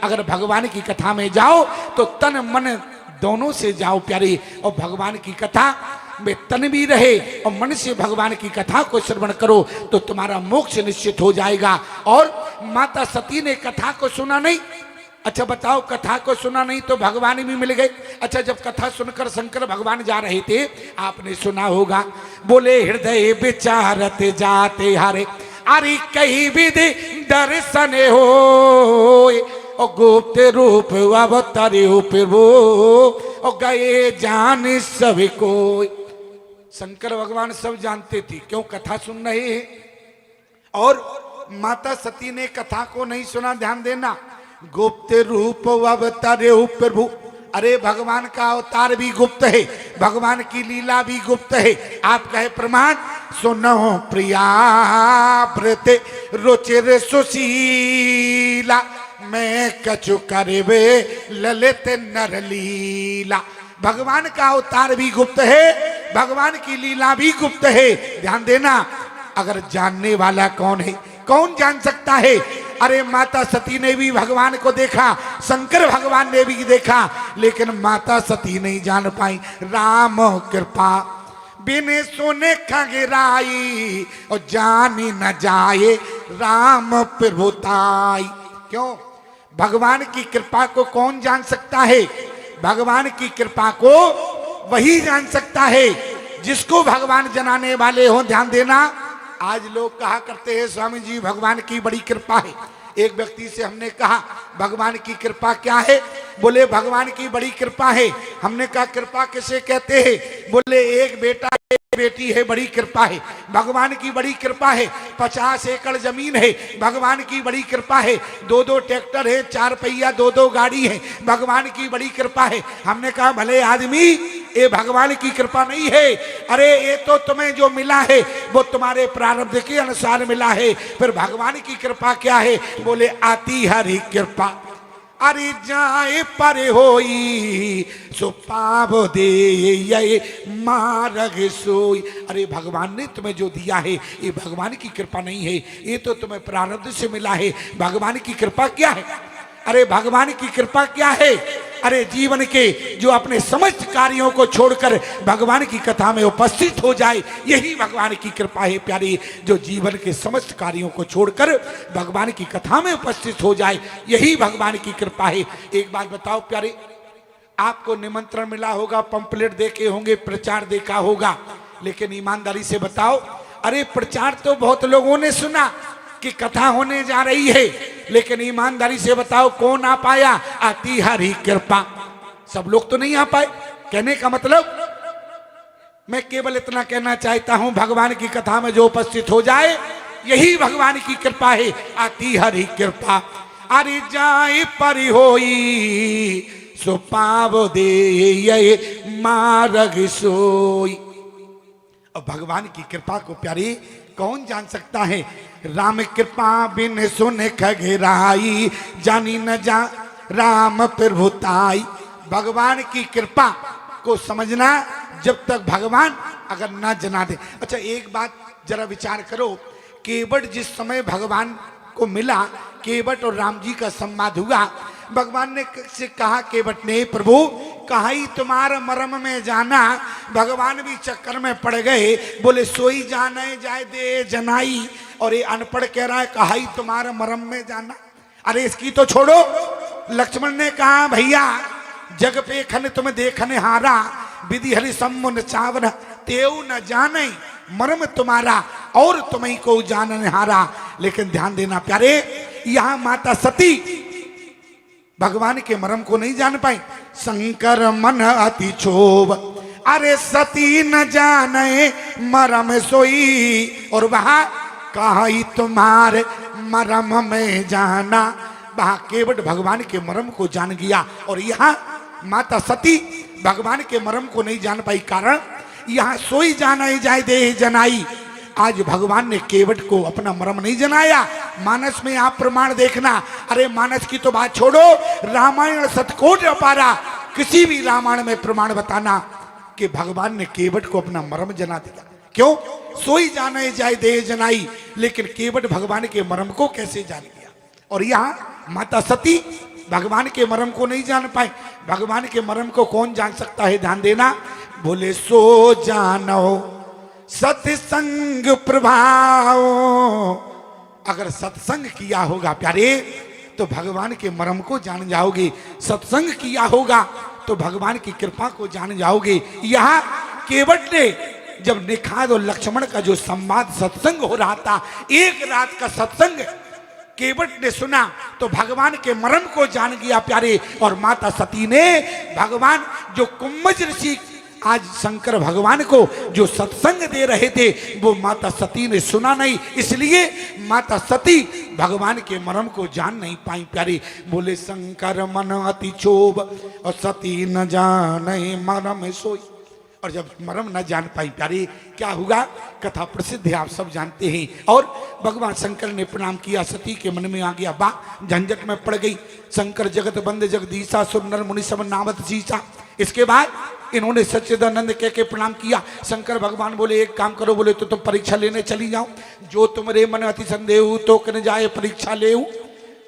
अगर भगवान की कथा में जाओ तो तन मन दोनों से जाओ प्यारे, और भगवान की कथा में तन भी रहे और मन से भगवान की कथा को श्रवण करो तो तुम्हारा मोक्ष निश्चित हो जाएगा। और माता सती ने कथा को सुना नहीं। अच्छा बताओ, कथा को सुना नहीं तो भगवान भी मिल गए। अच्छा, जब कथा सुनकर शंकर भगवान जा रहे थे, आपने सुना होगा, बोले हृदय विचारत जाते हरे, अरे कहीं विधि दर्शन हो, और गुप्त रूप अवतरे प्रभु, और गए जान सभी कोई। शंकर भगवान सब जानते थे, क्यों कथा सुन रहे हैं। और माता सती ने कथा को नहीं सुना, ध्यान देना। गुप्त रूप अवतरे प्रभु, अरे भगवान का अवतार भी गुप्त है, भगवान की लीला भी गुप्त है। आप कहे प्रमाण, सुनो प्रिया व्रते रुचिर सुशीला, मैं कछु करवे ललित नर लीला। भगवान का अवतार भी गुप्त है, भगवान की लीला भी गुप्त है। ध्यान देना, अगर जानने वाला कौन है, कौन जान सकता है। अरे माता सती ने भी भगवान को देखा, शंकर भगवान ने भी देखा, लेकिन माता सती नहीं जान पाई। राम कृपा बिन सुने खगराई, और जानी न जाए राम प्रभुताई। क्यों? भगवान की कृपा को कौन जान सकता है? भगवान की कृपा को वही जान सकता है जिसको भगवान जनाने वाले हो। ध्यान देना, आज लोग कहा करते हैं स्वामी जी भगवान की बड़ी कृपा है। एक व्यक्ति से हमने कहा भगवान की कृपा क्या है? बोले भगवान की बड़ी कृपा है। हमने कहा कृपा किसे कहते हैं? बोले एक बेटा एक बेटी है, बड़ी कृपा है। भगवान की बड़ी कृपा है। 50 एकड़ जमीन है, भगवान की बड़ी कृपा है। 2-2 ट्रैक्टर है, 4 पहिया 2-2 गाड़ी है, भगवान की बड़ी कृपा है। हमने कहा भले आदमी, ये भगवान की कृपा नहीं है। अरे ये तो तुम्हें जो मिला है वो तुम्हारे प्रारब्ध के अनुसार मिला है। फिर भगवान की कृपा क्या है? बोले आती हरि कृपा, अरे जाए पर होई, सो पाव दे मार्ग सोई। अरे भगवान ने तुम्हें जो दिया है ये भगवान की कृपा नहीं है, ये तो तुम्हें प्रारब्ध से मिला है। भगवान की कृपा क्या है? अरे भगवान की कृपा क्या है? अरे जीवन के जो अपने समस्त कार्यों को छोड़कर भगवान की कथा में उपस्थित हो जाए, यही भगवान की कृपा है प्यारी। जो जीवन के समस्त कार्यों को छोड़कर भगवान की कथा में उपस्थित हो जाए, यही भगवान की कृपा है। एक बात बताओ प्यारे, आपको निमंत्रण मिला होगा, पंपलेट देखे होंगे, प्रचार देखा होगा, लेकिन ईमानदारी से बताओ, अरे प्रचार तो बहुत लोगों ने सुना कि कथा होने जा रही है, लेकिन ईमानदारी से बताओ कौन आ पाया? आती हरि कृपा। सब लोग तो नहीं आ पाए। कहने का मतलब मैं केवल इतना कहना चाहता हूं, भगवान की कथा में जो उपस्थित हो जाए यही भगवान की कृपा है। आती हरि कृपा, अरे जाए पर होई, सो पाव दे मार्ग सोई। और भगवान की कृपा को प्यारी कौन जान सकता है? राम कृपा बिन सुन खगराई, जानी न जा राम प्रभुताई। भगवान की कृपा को समझना जब तक भगवान अगर ना जना दे। अच्छा एक बात जरा विचार करो, केवट जिस समय भगवान को मिला, केवट और राम जी का संवाद हुआ, भगवान ने से कहा केवट ने, प्रभु कहा ही तुम्हारा मरम में जाना। भगवान भी चक्कर में पड़ गए, बोले सोई जाने जाए दे जनाई। और ये अनपढ़ कह रहा है कहा ही तुम्हारा मरम में जाना। अरे इसकी तो छोड़ो। लक्ष्मण ने कहा भैया जग पे खन तुम देखने हारा, विधि हरि सम्मुन चावन तेऊ न जाने मर्म तुम्हारा, और तुम्हें को जानने हारा। लेकिन ध्यान देना प्यारे, यहाँ माता सती भगवान के मर्म को नहीं जान पाई। शंकर मन अति क्षोभ, अरे सती न जाने मरम सोई। और वहां कहा ही तुम्हारे मरम में जाना, वहां केवट भगवान के मर्म को जान गया। और यहाँ माता सती भगवान के मर्म को नहीं जान पाई, कारण यहाँ सोई जाना ही जाए दे जनाई। आज भगवान ने केवट को अपना मर्म नहीं जनाया। मानस में आप प्रमाण देखना। अरे मानस की तो बात छोड़ो, रामायण सतकोट अपारा, किसी भी रामायण में प्रमाण बताना कि भगवान ने केवट को अपना मर्म जना दिया। क्यों? सोई जाने जाए दे जनाई। लेकिन केवट भगवान के मर्म को कैसे जान गया? और यहाँ माता सती भगवान के मर्म को नहीं जान पाए। भगवान के मर्म को कौन जान सकता है, ध्यान देना। बोले सो जानो सत्संग प्रभाव। अगर सत्संग किया होगा प्यारे तो भगवान के मर्म को जान जाओगे। सत्संग किया होगा तो भगवान की कृपा को जान जाओगे। यहाँ केवट ने जब निखाद और लक्ष्मण का जो संवाद सत्संग हो रहा था, एक रात का सत्संग केवट ने सुना तो भगवान के मर्म को जान गया प्यारे। और माता सती ने भगवान जो कुंभज ऋषि आज शंकर भगवान को जो सत्संग दे रहे थे वो माता सती ने सुना नहीं, इसलिए माता सती भगवान के मर्म को जान नहीं पाई प्यारे। बोले शंकर मन अति क्षोभ और सती न जाने मर्म सोई। और जब मर्म न जान पाई प्यारे क्या हुआ, कथा प्रसिद्ध है, आप सब जानते हैं। और भगवान शंकर ने प्रणाम किया, सती के मन में आ गया बा, झंझट में पड़ गई। शंकर जगत बंद जगदीशा सुर नर मुनि सब नामत शीशा। इसके बाद इन्होंने सच्चिदानंद कह के प्रणाम किया। शंकर भगवान बोले एक काम करो, बोले तो तुम परीक्षा लेने चली जाओ, जो तुम्हारे मन अति संदेह तो कन जाए परीक्षा ले।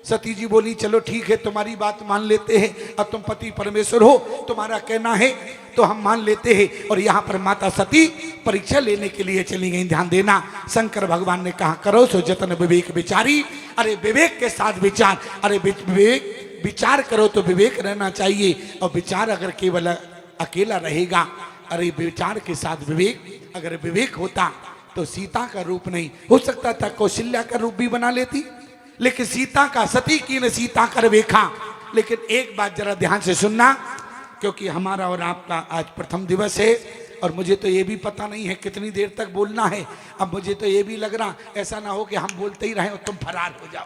सती जी बोली चलो ठीक है, तुम्हारी बात मान लेते हैं, अब तुम पति परमेश्वर हो, तुम्हारा कहना है तो हम मान लेते हैं। और यहाँ पर माता सती परीक्षा लेने के लिए चली गई। ध्यान देना, शंकर भगवान ने कहा करो सो जतन विवेक विचारी। अरे विवेक के साथ विचार, अरे विवेक विचार करो तो विवेक रहना चाहिए। और विचार अगर केवल अकेला रहेगा, अरे विचार के साथ विवेक, अगर विवेक होता तो सीता का रूप नहीं हो सकता था, कौशल्या का रूप भी बना लेती, लेकिन सीता का सती की ने सीता कर देखा। लेकिन एक बात जरा ध्यान से सुनना, क्योंकि हमारा और आपका आज प्रथम दिवस है और मुझे तो ये भी पता नहीं है कितनी देर तक बोलना है। अब मुझे तो ये भी लग रहा ऐसा ना हो कि हम बोलते ही रहें और तुम फरार हो जाओ,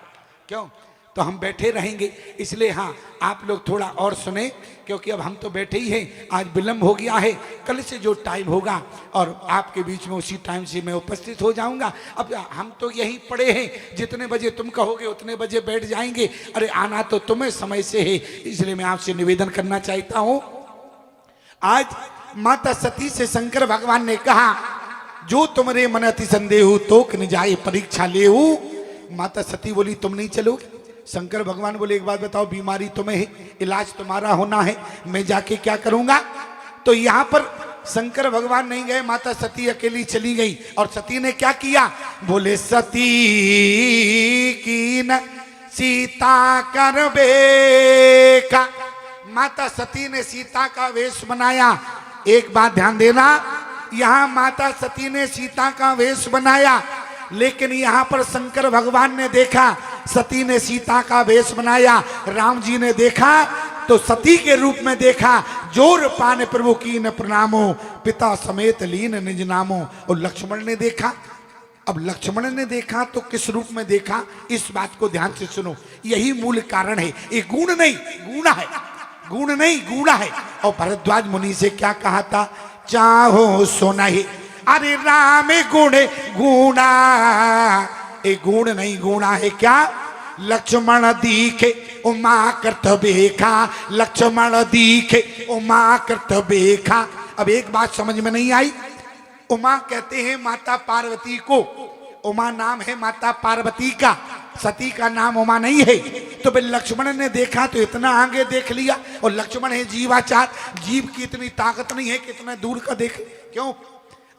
क्यों? तो हम बैठे रहेंगे, इसलिए हाँ आप लोग थोड़ा और सुने, क्योंकि अब हम तो बैठे ही हैं, आज विलम्ब हो गया है। कल से जो टाइम होगा और आपके बीच में उसी टाइम से मैं उपस्थित हो जाऊंगा। अब हम तो यहीं पड़े हैं, जितने बजे तुम कहोगे उतने बजे बैठ जाएंगे। अरे आना तो तुम्हें समय से है, इसलिए मैं आपसे निवेदन करना चाहता हूँ। आज माता सती से शंकर भगवान ने कहा जो तुम्हारे मन अति संदेह तो न जाए परीक्षा ले। माता सती बोली तुम नहीं चलोगे? शंकर भगवान बोले एक बात बताओ, बीमारी तुम्हें है, इलाज तुम्हारा होना है, मैं जाके क्या करूंगा? तो यहाँ पर शंकर भगवान नहीं गए, माता सती अकेली चली गई। और सती ने क्या किया? बोले सती की न सीता कर बेका। माता सती ने सीता का वेश बनाया। एक बात ध्यान देना, यहाँ माता सती ने सीता का वेश बनाया, लेकिन यहाँ पर शंकर भगवान ने देखा सती ने सीता का वेश बनाया। राम जी ने देखा तो सती के रूप में देखा। जोर पाने प्रभु की न प्रणामो, पिता समेत लीन निज नामो। और लक्ष्मण ने देखा। अब लक्ष्मण ने देखा तो किस रूप में देखा, इस बात को ध्यान से सुनो, यही मूल कारण है। ये गुण नहीं गुणा है, गुण नहीं गुणा है। और भरद्वाज मुनि से क्या कहा था? चाहो सोना ही, अरे राम गुण गुणा, ए गुण नहीं गुणा है क्या? लक्ष्मण दीखे उमा कृत बेखा, लक्ष्मण दीखे उमा कृत बेखा। अब एक बात समझ में नहीं आई। उमा कहते हैं माता पार्वती को, उमा नाम है माता पार्वती का, सती का नाम उमा नहीं है। तो फिर लक्ष्मण ने देखा तो इतना आगे देख लिया। और लक्ष्मण है जीवाचार, जीव की इतनी ताकत नहीं है कि इतना दूर का देख। क्यों?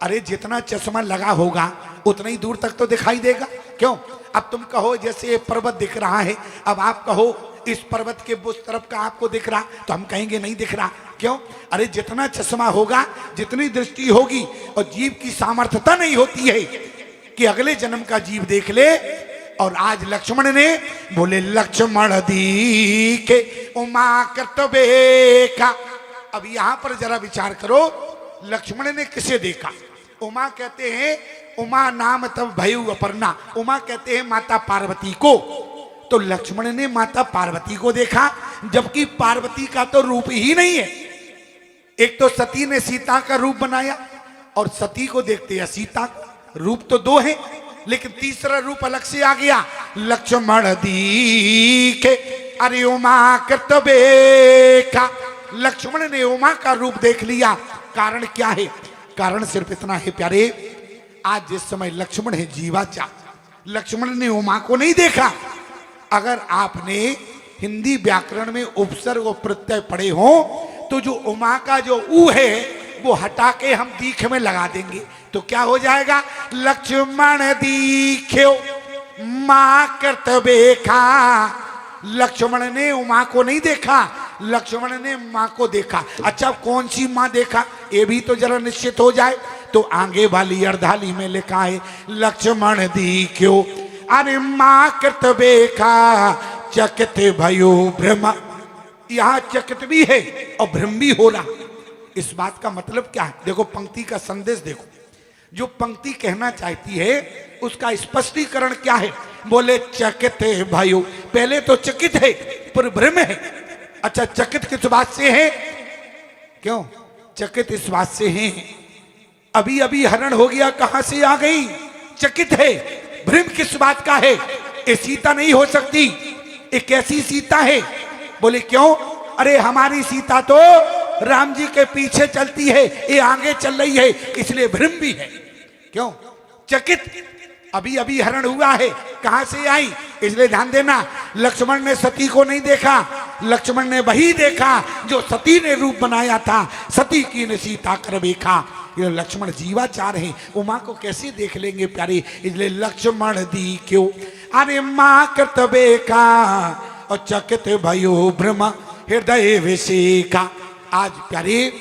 अरे जितना चश्मा लगा होगा उतना ही दूर तक तो दिखाई देगा। क्यों? अब तुम कहो जैसे ये पर्वत दिख रहा है, अब आप कहो इस पर्वत के उस तरफ का आपको दिख रहा, तो हम कहेंगे नहीं दिख रहा। क्यों? अरे जितना चश्मा होगा, जितनी दृष्टि होगी, और जीव की सामर्थ्यता नहीं होती है कि अगले जन्म का जीव देख ले। और आज लक्ष्मण ने बोले लक्ष्मण दीखे उमा कर्तव्य का। अब यहां पर जरा विचार करो, लक्ष्मण ने किसे देखा? उमा कहते हैं, उमा नाम तब भयु अपर्णा, उमा कहते हैं माता पार्वती को। तो लक्ष्मण ने माता पार्वती को देखा, जबकि पार्वती का तो रूप ही नहीं है। एक तो सती ने सीता का रूप बनाया, और सती को देखते हैं सीता, रूप तो दो है, लेकिन तीसरा रूप अलग से आ गया। लक्ष्मण दीखे अरे उमा कर्तव्य का। लक्ष्मण ने उमा का रूप देख लिया। कारण क्या है? कारण सिर्फ इतना है प्यारे, आज जिस समय लक्ष्मण है जीवाचा, लक्ष्मण ने उमा को नहीं देखा। अगर आपने हिंदी व्याकरण में उपसर्ग और प्रत्यय पड़े हों तो जो उमा का जो ऊ है वो हटा के हम दीख में लगा देंगे तो क्या हो जाएगा? लक्ष्मण दीख्यो मां कर्तव्य खा। लक्ष्मण ने उमा को नहीं देखा, लक्ष्मण ने मां को देखा। अच्छा कौन सी मां देखा ये भी तो जरा निश्चित हो जाए। तो आगे वाली अर्धाली में लिखा है लक्ष्मण दीख्यो अरे मां कर्तव्य खा चकित भयो भ्रम। यहां चकित भी है और भ्रम भी हो रहा। इस बात का मतलब क्या है? देखो पंक्ति का संदेश देखो, जो पंक्ति कहना चाहती है उसका स्पष्टीकरण क्या है? बोले चकित भयो, पहले तो चकित है पर भ्रम है। अच्छा चकित किस बात से है? क्यों चकित इस बात से है अभी अभी हरण हो गया, कहां से आ गई? चकित है। भ्रम किस बात का है? ये सीता नहीं हो सकती, ये कैसी सीता है? बोले क्यों? अरे हमारी सीता तो राम जी के पीछे चलती है, ये आगे चल रही है, इसलिए भ्रम भी है। क्यों? चकित अभी अभी हरण हुआ है, कहां से आई? इसलिए ध्यान देना, लक्ष्मण ने सती को नहीं देखा, लक्ष्मण ने वही देखा जो सती ने रूप बनाया था। सती की ने सीता कर देखा। ये लक्ष्मण जीवाचार हैं, उमा को कैसे देख लेंगे प्यारे? इसलिए लक्ष्मण दी क्यों अरे मां कर्तव्य का और चकित भयो भ्रम हृदय विषेका। आज प्यारे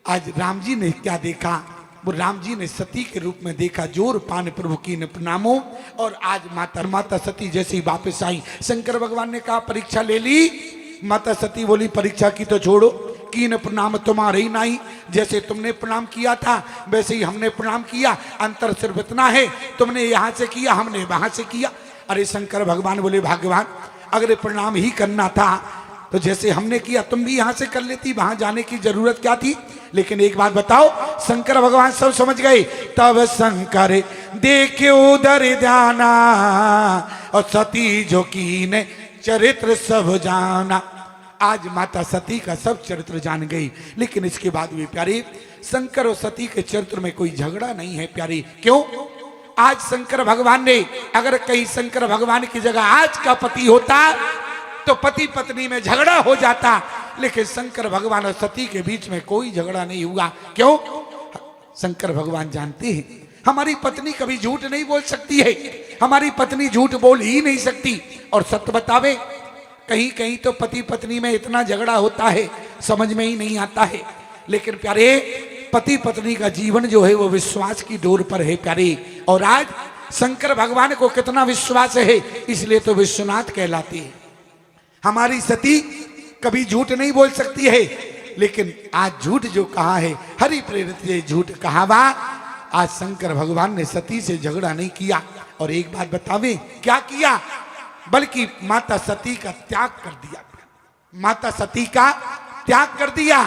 आज राम जी ने क्या देखा? वो राम जी ने सती के रूप में देखा। जोर पान प्रभु की न प्रणामो। और आज माता सती जैसी वापस आई। शंकर भगवान ने कहा परीक्षा ले ली। माता सती बोली परीक्षा की तो छोड़ो, की न प्रणाम तुम्हारे ही नहीं। जैसे तुमने प्रणाम किया था वैसे ही हमने प्रणाम किया, अंतर सिर्फ इतना है तुमने यहाँ से किया हमने वहां से किया। अरे शंकर भगवान बोले भगवान अगर प्रणाम ही करना था तो जैसे हमने किया तुम भी यहाँ से कर लेती, वहां जाने की जरूरत क्या थी? लेकिन एक बात बताओ, शंकर भगवान सब समझ गए। तब शंकर देखे उधर ध्याना और सती जो की ने चरित्र सब जाना। आज माता सती का सब चरित्र जान गई। लेकिन इसके बाद भी प्यारे शंकर और सती के चरित्र में कोई झगड़ा नहीं है प्यारे। क्यों? आज शंकर भगवान ने, अगर कहीं शंकर भगवान की जगह आज का पति होता तो पति पत्नी में झगड़ा हो जाता। लेकिन शंकर भगवान और सती के बीच में कोई झगड़ा नहीं हुआ। क्यों? शंकर भगवान जानते हैं हमारी पत्नी कभी झूठ नहीं बोल सकती है, हमारी पत्नी झूठ बोल ही नहीं सकती। और सत्य बतावे, कहीं कहीं तो पति पत्नी में इतना झगड़ा होता है समझ में ही नहीं आता है। लेकिन प्यारे पति पत्नी का जीवन जो है वो विश्वास की डोर पर है प्यारे। और आज शंकर भगवान को कितना विश्वास है, इसलिए तो विश्वनाथ कहलाती है। हमारी सती कभी झूठ नहीं बोल सकती है। लेकिन आज झूठ जो कहा है हरि प्रेरित झूठ कहावा। आज शंकर भगवान ने सती से झगड़ा नहीं किया। और एक बात बतावे क्या किया? बल्कि माता सती का त्याग कर दिया। माता सती का त्याग कर दिया।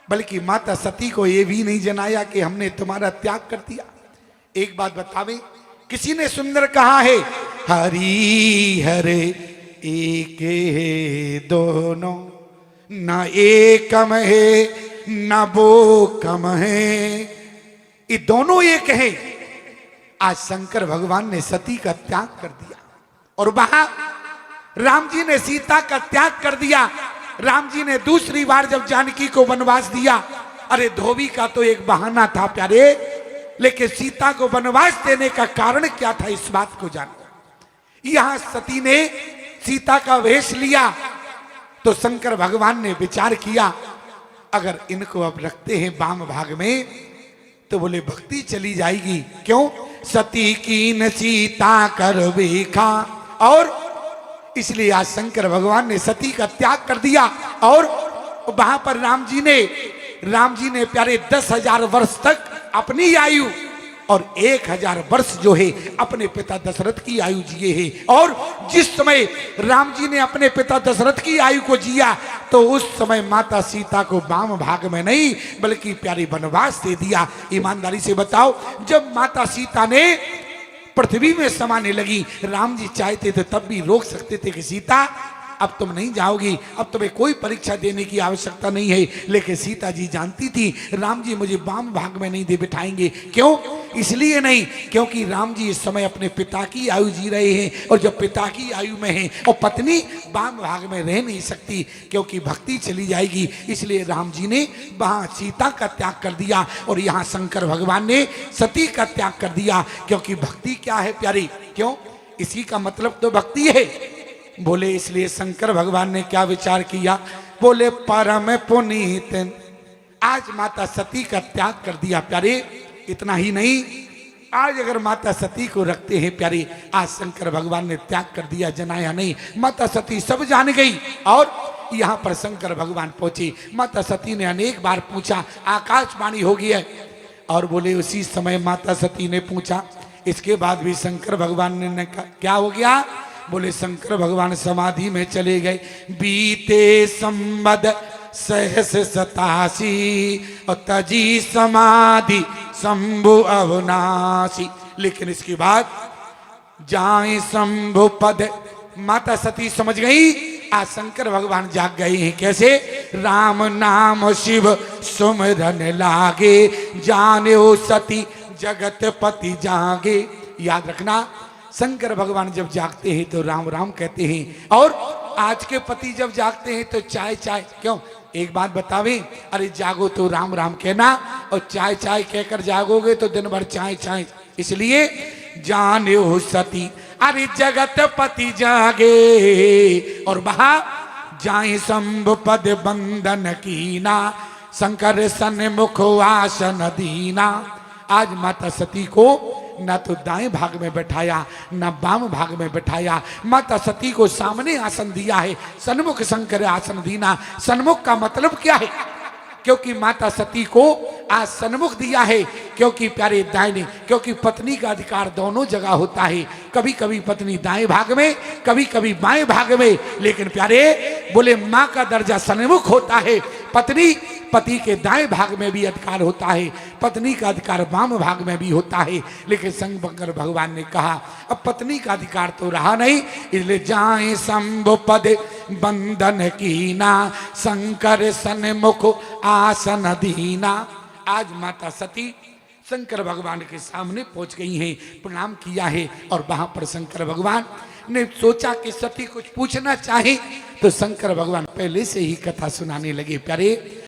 बल्कि माता सती को यह भी नहीं जनाया कि हमने तुम्हारा त्याग कर दिया। एक बात बतावे, किसी ने सुंदर कहा है हरि हरे एक है दोनों, न एकम है न वो कम है। ये दोनों एक है। आज शंकर भगवान ने सती का त्याग कर दिया और वहां राम जी ने सीता का त्याग कर दिया। राम जी ने दूसरी बार जब जानकी को वनवास दिया, अरे धोबी का तो एक बहाना था प्यारे, लेकिन सीता को वनवास देने का कारण क्या था इस बात को जानो। यहां सती ने सीता का वेश लिया तो शंकर भगवान ने विचार किया अगर इनको अब रखते हैं वाम भाग में तो बोले भक्ति चली जाएगी। क्यों? सती की न सीता कर देखा। और इसलिए आज शंकर भगवान ने सती का त्याग कर दिया। और वहां पर राम जी ने प्यारे 10,000 वर्ष तक अपनी आयु और 1,000 वर्ष जो है अपने पिता दशरथ की आयु जिए हैं। और जिस समय राम जी ने अपने पिता दशरथ की आयु को जिया तो उस समय माता सीता को वाम भाग में नहीं बल्कि प्यारी वनवास दे दिया। ईमानदारी से बताओ, जब माता सीता ने पृथ्वी में समाने लगी, राम जी चाहते थे तब भी रोक सकते थे कि सीता अब तुम नहीं जाओगी, अब तुम्हें कोई परीक्षा देने की आवश्यकता नहीं है। लेकिन सीता जी जानती थी राम जी मुझे वाम भाग में नहीं दे बिठाएंगे। क्यों? इसलिए नहीं क्योंकि राम जी इस समय अपने पिता की आयु जी रहे हैं, और जब पिता की आयु में हैं और पत्नी वाम भाग में रह नहीं सकती क्योंकि भक्ति चली जाएगी, इसलिए राम जी ने वहां सीता का त्याग कर दिया और यहाँ शंकर भगवान ने सती का त्याग कर दिया। क्योंकि भक्ति क्या है प्यारी, क्यों, इसी का मतलब तो भक्ति है। बोले इसलिए शंकर भगवान ने क्या विचार किया, बोले परम पुनीत, आज माता सती का त्याग कर दिया प्यारे। इतना ही नहीं, आज अगर माता सती को रखते हैं प्यारे, आज शंकर भगवान ने त्याग कर दिया, जनाया नहीं, माता सती सब जान गई। और यहाँ पर शंकर भगवान पहुंचे, माता सती ने अनेक बार पूछा, आकाशवाणी हो गई है, और बोले उसी समय माता सती ने पूछा। इसके बाद भी शंकर भगवान ने कहा क्या हो गया, बोले शंकर भगवान समाधि में चले गए। बीते संवद सहस 87 और तजी समाधि शंभु अवनाशी। लेकिन इसके बाद जाए शंभु पद, माता सती समझ गई, आज शंकर भगवान जाग गए हैं। कैसे, राम नाम शिव सुमिरन लागे, जाने ओ सती जगत पति जागे। याद रखना, शंकर भगवान जब जागते हैं तो राम राम कहते हैं, और आज के पति जब जागते हैं तो चाय चाय। क्यों, एक बात बतावे, अरे जागो तो राम राम कहना, और चाय चाय कहकर जागोगे तो दिन भर चाय चाय। इसलिए जाने हो सती अरे जगत पति जागे, और वहा जाए शंभु पद बंधन कीना, शंकर सन्मुख आसन दीना। आज माता सती को ना तो दाएं भाग में बैठाया ना बाम भाग में बैठाया, माता सती को सामने आसन दिया है, सन्मुख शंकर आसन दीना। सन्मुख का मतलब क्या है, क्योंकि माता सती को आज सन्मुख दिया है, क्योंकि प्यारे दाहिने, क्योंकि पत्नी का अधिकार दोनों जगह होता है, कभी कभी पत्नी दाएं भाग में, कभी कभी बाएं भाग में, लेकिन प्यारे बोले माँ का दर्जा सन्मुख होता है। पत्नी पति के दाएं भाग में भी अधिकार होता है, पत्नी का अधिकार वाम भाग में भी होता है। लेकिन शंकर भगवान ने कहा अब पत्नी का अधिकार तो रहा नहीं, इसलिए जाए शंभु पद बंधन कीना, शंकर सन्मुख आसन दीना। आज माता सती शंकर भगवान के सामने पहुंच गई हैं, प्रणाम किया है, और वहां पर शंकर भगवान ने सोचा कि सती कुछ पूछना चाहे, तो शंकर भगवान पहले से ही कथा सुनाने लगे। प्यारे